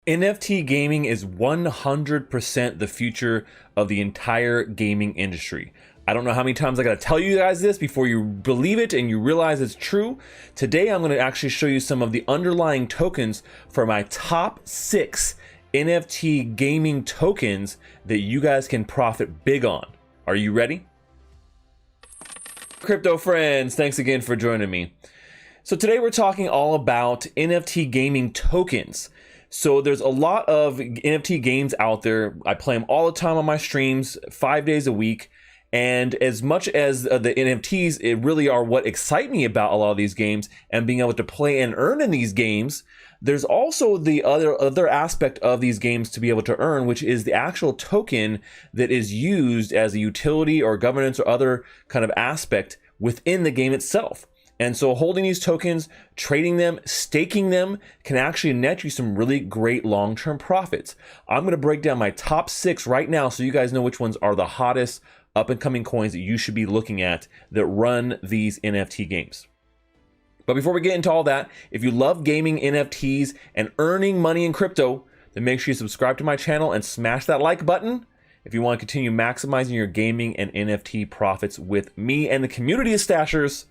NFT gaming is 100% the future of the entire gaming industry. I don't know how many times I gotta tell you guys this before you believe it and you realize it's true. Today I'm gonna actually show you some of the underlying tokens for my top 6 NFT gaming tokens that you guys can profit big on. Are you ready? Crypto friends, thanks again for joining me. So today we're talking all about NFT gaming tokens. So there's a lot of NFT games out there. I play them all the time on my streams, 5 days a week. And as much as the NFTs, it really are what excite me about a lot of these games and being able to play and earn in these games. There's also the other aspect of these games to be able to earn, which is the actual token that is used as a utility or governance or other kind of aspect within the game itself. And so holding these tokens, trading them, staking them can actually net you some really great long-term profits. I'm going to break down my top 6 right now so you guys know which ones are the hottest up-and-coming coins that you should be looking at that run these NFT games. But before we get into all that, if you love gaming, NFTs, and earning money in crypto, then make sure you subscribe to my channel and smash that like button if you want to continue maximizing your gaming and NFT profits with me and the community of Stachers.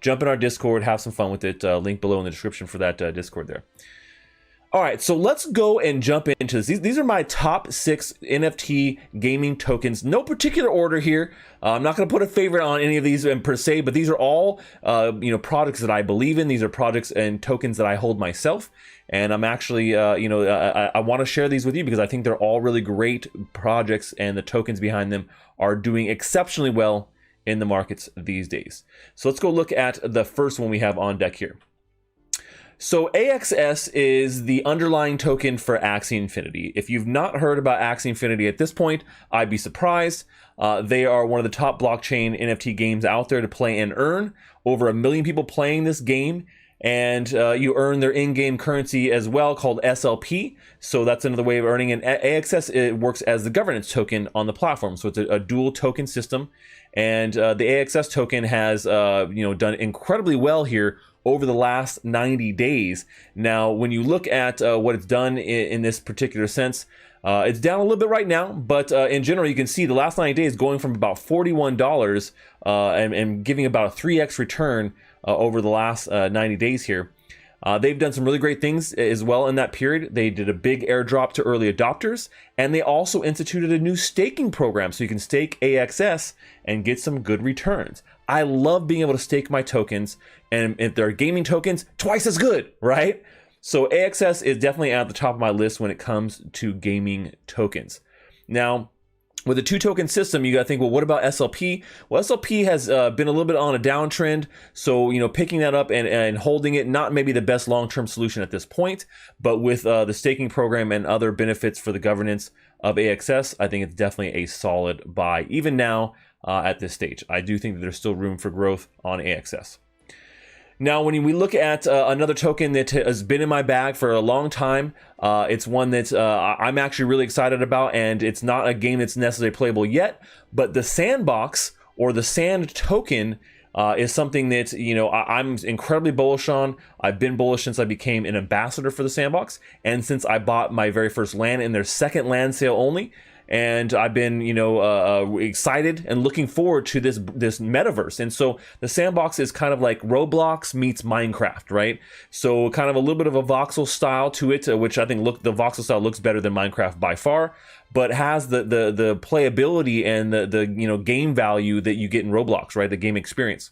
Jump in our Discord, have some fun with it. Link below in the description for that Discord there. All right, so let's go and jump into this. These are my top 6 NFT gaming tokens. No particular order here. I'm not going to put a favorite on any of these per se, but these are all products that I believe in. These are projects and tokens that I hold myself, and I'm actually I want to share these with you because I think they're all really great projects, and the tokens behind them are doing exceptionally well in the markets these days. So let's go look at the first one we have on deck here. So AXS is the underlying token for Axie Infinity. If you've not heard about Axie Infinity at this point, I'd be surprised. They are one of the top blockchain NFT games out there to play and earn. Over 1 million people playing this game, and you earn their in-game currency as well, called SLP. So that's another way of earning. And AXS, it works as the governance token on the platform. So it's a dual token system. And the AXS token has done incredibly well here over the last 90 days. Now, when you look at what it's done in this particular sense, it's down a little bit right now, but in general, you can see the last 90 days going from about $41 and giving about a 3x return over the last 90 days here. They've done some really great things as well in that period. They did a big airdrop to early adopters, and they also instituted a new staking program so you can stake AXS and get some good returns. I love being able to stake my tokens, and if they're gaming tokens, twice as good, right? So AXS is definitely at the top of my list when it comes to gaming tokens. Now, with a 2-token system, you got to think, well, what about SLP? Well, SLP has been a little bit on a downtrend, so picking that up and holding it, not maybe the best long-term solution at this point, but with the staking program and other benefits for the governance of AXS, I think it's definitely a solid buy. Even now, at this stage, I do think that there's still room for growth on AXS. Now, when we look at another token that has been in my bag for a long time, it's one that I'm actually really excited about, and it's not a game that's necessarily playable yet, but the Sandbox or the Sand token is something that I'm incredibly bullish on. I've been bullish since I became an ambassador for the Sandbox, and since I bought my very first land in their second land sale only. And I've been, excited and looking forward to this metaverse. And so the Sandbox is kind of like Roblox meets Minecraft, right? So kind of a little bit of a voxel style to it, which I think the voxel style looks better than Minecraft by far, but has the playability and the game value that you get in Roblox, right? The game experience.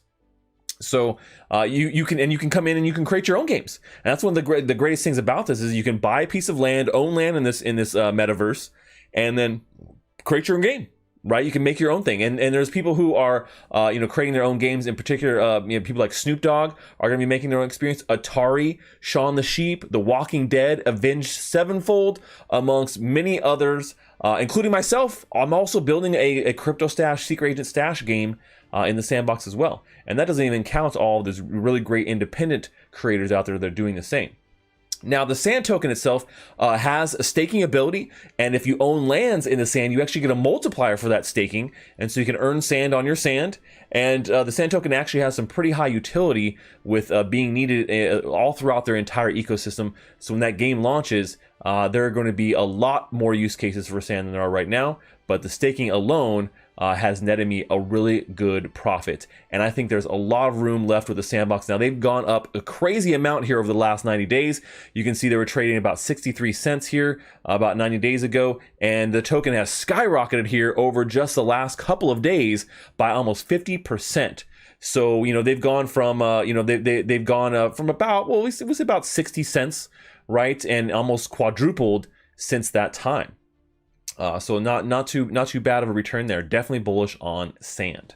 So you can come in and you can create your own games. And that's one of the greatest things about this is you can buy a piece of land, own land in this metaverse, and then create your own game, right? You can make your own thing. And there's people who are, creating their own games. In particular, people like Snoop Dogg are going to be making their own experience. Atari, Shaun the Sheep, The Walking Dead, Avenged Sevenfold, amongst many others, including myself. I'm also building a Crypto Stash, Secret Agent Stash game in the Sandbox as well. And that doesn't even count all of these really great independent creators out there that are doing the same. Now, the sand token itself has a staking ability, and if you own lands in the sand, you actually get a multiplier for that staking, and so you can earn sand on your sand. And the sand token actually has some pretty high utility with being needed all throughout their entire ecosystem. So when that game launches, there are going to be a lot more use cases for sand than there are right now, but the staking alone has netted me a really good profit. And I think there's a lot of room left with the sandbox. Now, they've gone up a crazy amount here over the last 90 days. You can see they were trading about 63 cents here about 90 days ago, and the token has skyrocketed here over just the last couple of days by almost 50%. So, you know, they've gone from, they've gone from about, well, it was about 60 cents, right? And almost quadrupled since that time. So not too bad of a return there. Definitely bullish on sand.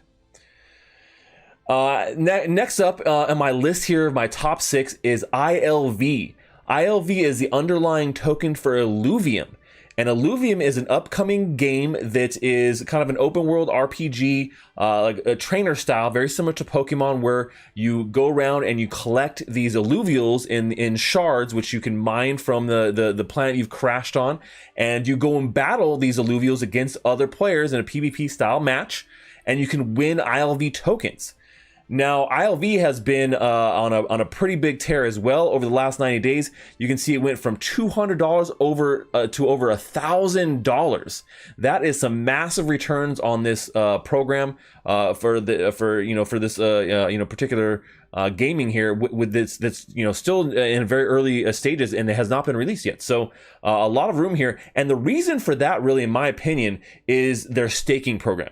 Next up on my list here of my top 6 is ILV. ILV is the underlying token for Illuvium. And Illuvium is an upcoming game that is kind of an open world RPG, like a trainer style, very similar to Pokemon, where you go around and you collect these alluvials in shards, which you can mine from the planet you've crashed on, and you go and battle these alluvials against other players in a PvP style match, and you can win ILV tokens. Now, ILV has been on a pretty big tear as well over the last 90 days. You can see it went from $200 over to over $1,000. That is some massive returns on this program for this particular gaming here with this that's still in very early stages, and it has not been released yet. So a lot of room here, and the reason for that, really, in my opinion, is their staking program.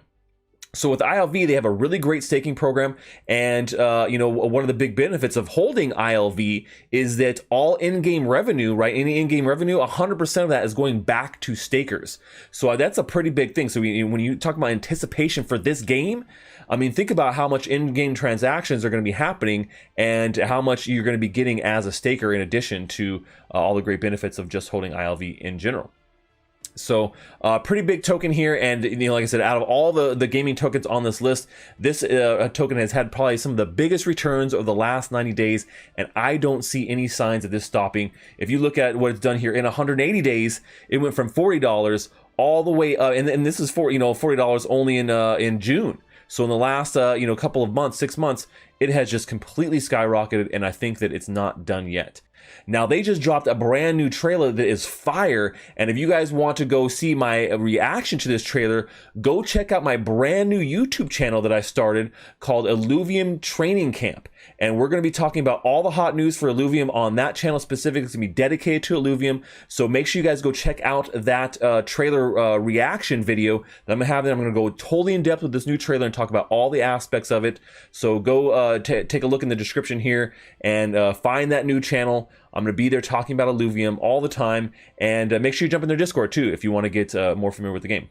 So with ILV, they have a really great staking program, and one of the big benefits of holding ILV is that all in-game revenue, right? Any in-game revenue, 100% of that is going back to stakers. So that's a pretty big thing. So when you talk about anticipation for this game, I mean, think about how much in-game transactions are going to be happening and how much you're going to be getting as a staker in addition to all the great benefits of just holding ILV in general. So pretty big token here, and like I said, out of all the gaming tokens on this list, this token has had probably some of the biggest returns over the last 90 days, and I don't see any signs of this stopping. If you look at what it's done here in 180 days, it went from $40 all the way up, and this is for $40 only in June. So in the last couple of months, 6 months, it has just completely skyrocketed, and I think that it's not done yet. Now, they just dropped a brand new trailer that is fire, and if you guys want to go see my reaction to this trailer, go check out my brand new YouTube channel that I started called Illuvium Training Camp. And we're going to be talking about all the hot news for Illuvium on that channel specifically. It's going to be dedicated to Illuvium, so make sure you guys go check out that trailer reaction video that I'm going to have. I'm going to go totally in depth with this new trailer and talk about all the aspects of it. So go take a look in the description here and find that new channel. I'm going to be there talking about Illuvium all the time, and make sure you jump in their Discord too if you want to get more familiar with the game.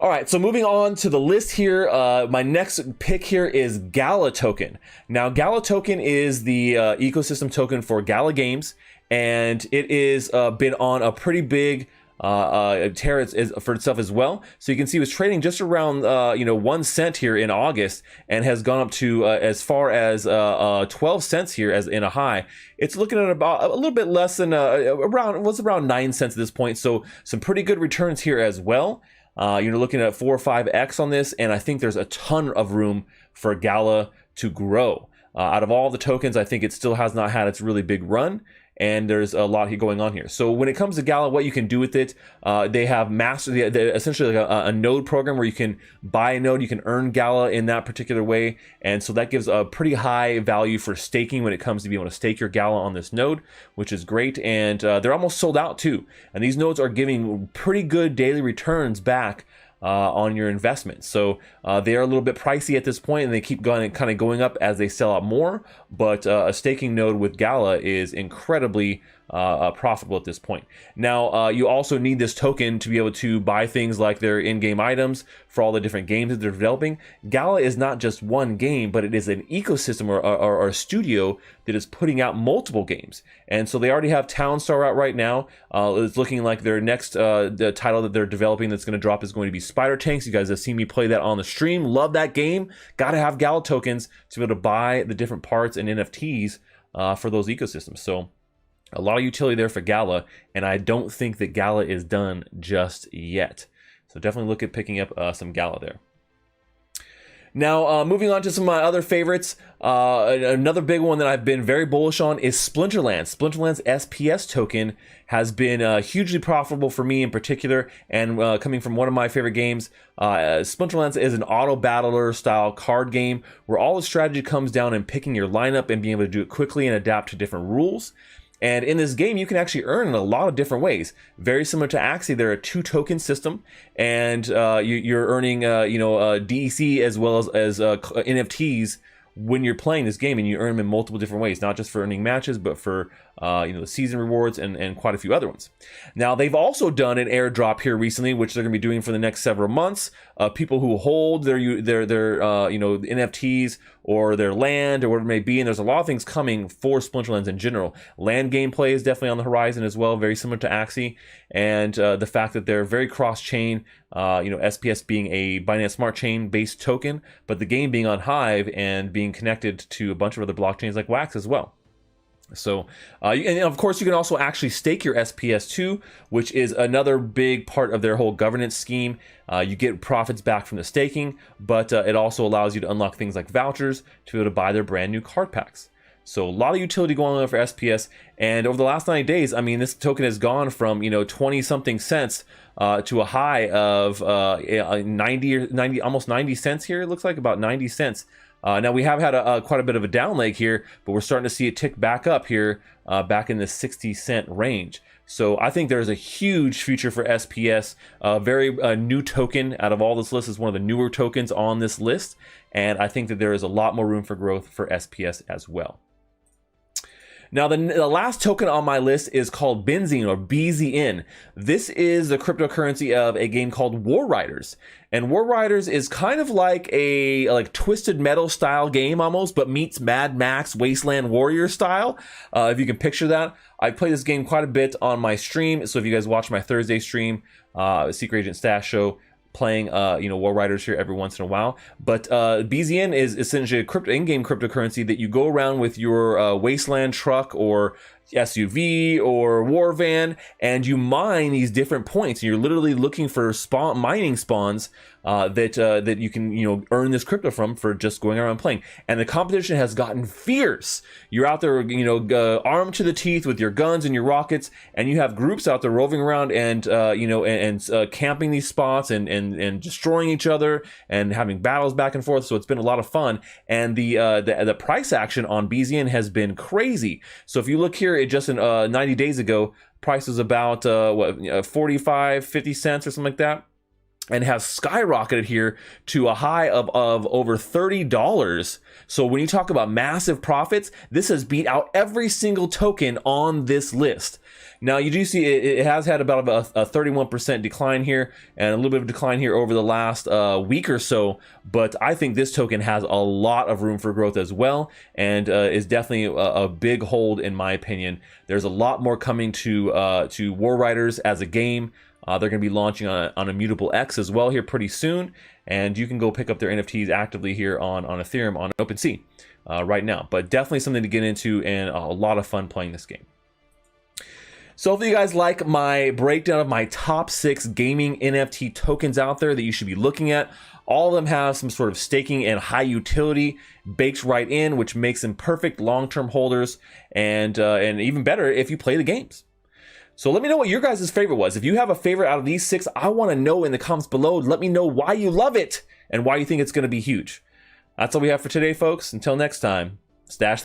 All right, so moving on to the list here, my next pick here is Gala token. Now, Gala token is the ecosystem token for Gala Games, and it is been on a pretty big tear for itself as well. So you can see it was trading just around 1 cent here in August, and has gone up to as far as 12 cents here as in a high. It's looking at about a little bit less than around 9 cents at this point. So some pretty good returns here as well. You're looking at 4 or 5x on this, and I think there's a ton of room for Gala to grow. Out of all the tokens, I think it still has not had its really big run, and there's a lot going on here. So when it comes to Gala, what you can do with it, they have essentially like a node program where you can buy a node, you can earn Gala in that particular way, and so that gives a pretty high value for staking when it comes to being able to stake your Gala on this node, which is great. And they're almost sold out too, and these nodes are giving pretty good daily returns back on your investment. So they are a little bit pricey at this point, and they keep kind of going up as they sell out more, but a staking node with Gala is incredibly profitable at this point. Now, you also need this token to be able to buy things like their in-game items for all the different games that they're developing. Gala is not just one game, but it is an ecosystem or a studio that is putting out multiple games. And so they already have Townstar out right now. It's looking like their next the title that they're developing that's going to drop is going to be Spider Tanks. You guys have seen me play that on the stream. Love that game. Got to have Gala tokens to be able to buy the different parts and NFTs for those ecosystems. So A lot of utility there for Gala, and I don't think that Gala is done just yet. So definitely look at picking up some Gala there. Now, moving on to some of my other favorites, another big one that I've been very bullish on is Splinterlands. Splinterlands SPS token has been hugely profitable for me in particular, and coming from one of my favorite games. Splinterlands is an auto battler style card game where all the strategy comes down in picking your lineup and being able to do it quickly and adapt to different rules. And in this game, you can actually earn in a lot of different ways. Very similar to Axie, they're a 2-token system, and you're earning DEC as well as NFTs when you're playing this game, and you earn them in multiple different ways, not just for earning matches, but for the season rewards and quite a few other ones. Now, they've also done an airdrop here recently, which they're going to be doing for the next several months. People who hold their NFTs or their land or whatever it may be, and there's a lot of things coming for Splinterlands in general. Land gameplay is definitely on the horizon as well, very similar to Axie, and the fact that they're very cross-chain, SPS being a Binance Smart Chain based token, but the game being on Hive and being connected to a bunch of other blockchains like Wax as well. So, and of course, you can also actually stake your SPS too, which is another big part of their whole governance scheme. You get profits back from the staking, but it also allows you to unlock things like vouchers to be able to buy their brand new card packs. So a lot of utility going on for SPS, and over the last 90 days, I mean, this token has gone from 20 something cents to a high of 90 almost 90 cents here. It looks like about 90 cents. Now we have had quite a bit of a down leg here, but we're starting to see it tick back up here, back in the 60-cent range. So I think there's a huge future for SPS. Very new token out of all this list, is one of the newer tokens on this list, and I think that there is a lot more room for growth for SPS as well. Now, the last token on my list is called Benzene, or BZN. This is the cryptocurrency of a game called War Riders. And War Riders is kind of like a Twisted Metal style game almost, but meets Mad Max Wasteland Warrior style, if you can picture that. I play this game quite a bit on my stream, so if you guys watch my Thursday stream, Secret Agent Stache Show, playing War Riders here every once in a while. But BZN is essentially a in-game cryptocurrency that you go around with your wasteland truck or SUV or war van, and you mine these different points. And you're literally looking for mining spawns that you can earn this crypto from for just going around playing. And the competition has gotten fierce. You're out there armed to the teeth with your guns and your rockets, and you have groups out there roving around and camping these spots and destroying each other and having battles back and forth. So it's been a lot of fun, and the price action on BZN has been crazy. So if you look here, it just in 90 days ago, price was about 45-50 cents or something like that, and has skyrocketed here to a high of over $30. So when you talk about massive profits, this has beat out every single token on this list. Now, you do see it has had about a 31% decline here, and a little bit of decline here over the last week or so, but I think this token has a lot of room for growth as well, and is definitely a big hold in my opinion. There's a lot more coming to War Riders as a game. They're going to be launching on Immutable X as well here pretty soon, and you can go pick up their NFTs actively here on Ethereum on OpenSea right now. But definitely something to get into, and a lot of fun playing this game. So hopefully you guys like my breakdown of my top 6 gaming NFT tokens out there that you should be looking at. All of them have some sort of staking and high utility baked right in, which makes them perfect long-term holders, and even better if you play the games. So let me know what your guys' favorite was. If you have a favorite out of these 6, I want to know in the comments below. Let me know why you love it and why you think it's going to be huge. That's all we have for today, folks. Until next time, Stache.